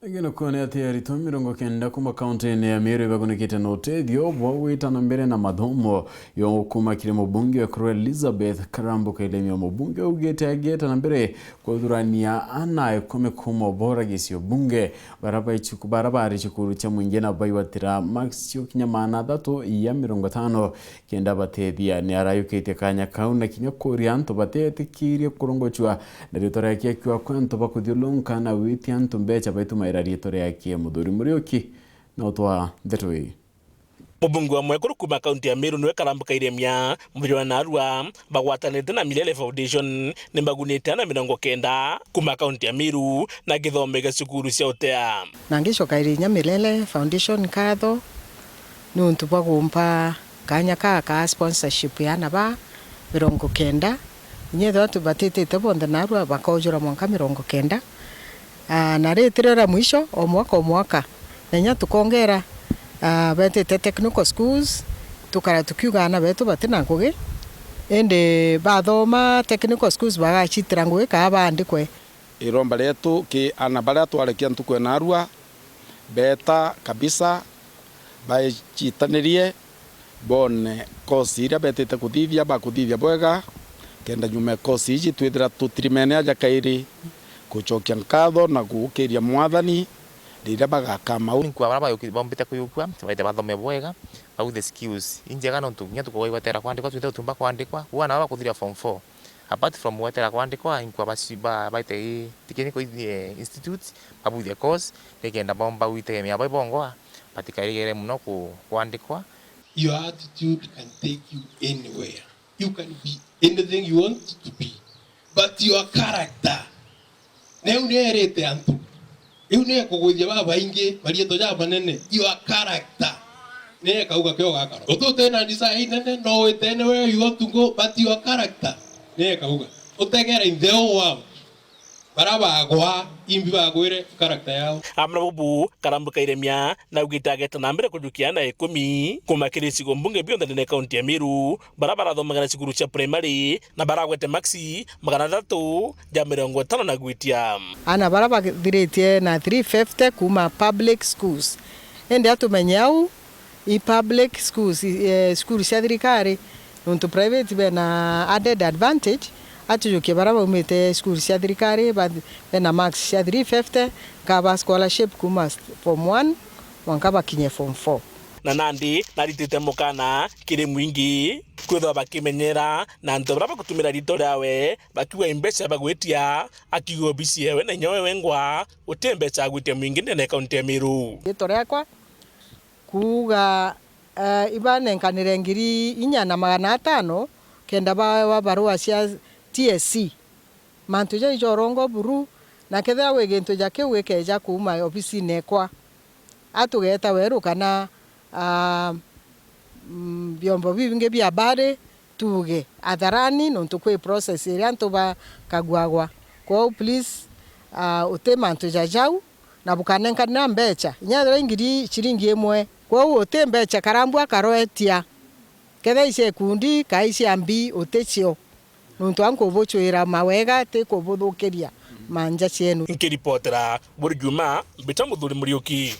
Gino kone ati Aritwa mirongo kenda kuma kaunti ya MERU bagunikite na uteithio bwa gwitana mbere na mathomo yo kuma kire mubunge wa Elizabeth Karambuka ile mubunge AUGITE AGEETA na mbere kuthurania ana kome kuma bora gisio bunge barabara chikuru cha mwingi na baiwatira max kinyamana 3 ya 50 kenda batethia ni arayukite kanya kauna kinya korianto batete kirie kurongochwa na ritora yake kwa kwanto bakuthiulunka na witi antu mbecha baituma rarieto yake muthuri Muriuki no twa ndetwe Mubunge wa mwekuru kuma kaunti ya MERU niwe Karambuka iremia muviri wa Narua bagwatanite na Milele Foundation ni magunite na 90 kuma kaunti ya MERU na githome ga cukuru cia utea na ngicoka irinya Milele Foundation katho ni untu bwa gumpa kanya ka sponsorship ya naba 90 nyetho tubatite bonde Narua bakojura mwanka 90 na retirera mwisho o mwaka nenya tukongera betete technical schools tukara tukiuga na betu batina ngugi ende bathoma technical schools bagachitira ngugi ka bandikwe iromba letu ki ana baria twarekia ntukwe Narua beta kabisa bachitanirie bone kosi ira betete kuthithia bakuthithia bwega kenda nyume kosi iji twithira tutrimene aja kairi kuchokia nkatho na gukiria mwathani rira bagakama kwa baraba bombita kuyukwa baite bathome bwega au the skills injega no tunya tukoiwatera kwandikwa twite utumba kwandikwa wana baba kuthira form 4 apart from watera kwandikwa inkwa basiba baite tikini ko institute abu the course tekenda bomba wite mya babongoa patikaigere muno ku kwandikwa. Your attitude can take you anywhere. You can be anything you want to be, but your character neunierete antu iune kugwithia baba ingi marieto ja manene your character ne kauga kyo gakaro ututena design nene no itene where you want to go, but your character ne kauga utegera in the world baraba gwa imbi bagwire character yao amna bubu Karambuka iremia na AUGITE AGEETA na mbere kujukiana 10 kuma kirisigo mbunge bionda ne kaunti ya MERU barabara thomagana cukuru cia primary na baragwete maxi 300 ja 50 na gwitia ana baraba thiretie na 350 kuma public schools ende atumenyau i public schools schools cia thirikari nonto private bena added advantage atujuke baraba umete schools cia thirikari bena max cia 350 kaba scholarship kuma form 1 wankaba kinye form 4 na nandi na ritite mukana kiri mwingi kwitho bakimenyera na nto baraba kutumira rito ryawe bakiwa imbeca bagwetia akigo bisi yewe na nyowe wengwa utembeca gwitia mwingi ne kaunti ya MERU rito ryakwa KUUGA ibanenkanire ngiri 4,500 kenda wa barua cia TSC mantu ja ijorongo buru na ketha we gintu ja kiu keja kuma ofisi nekwa atugeta weru kana byombo bingi bya bare tuge atharani no tukwe process ira ntuba kagwagwa kwa please utemantu ja jau na bukanenka na mbecha nyadra ingiri chiringi emwe kwa ute mbecha karambwa karoetia ketha ise kundi kaisi ambi utechio nuntu anko bochwira mawega te ko bothukiria manja cienu nkiripotera burjuma bitamuthuri Muriuki.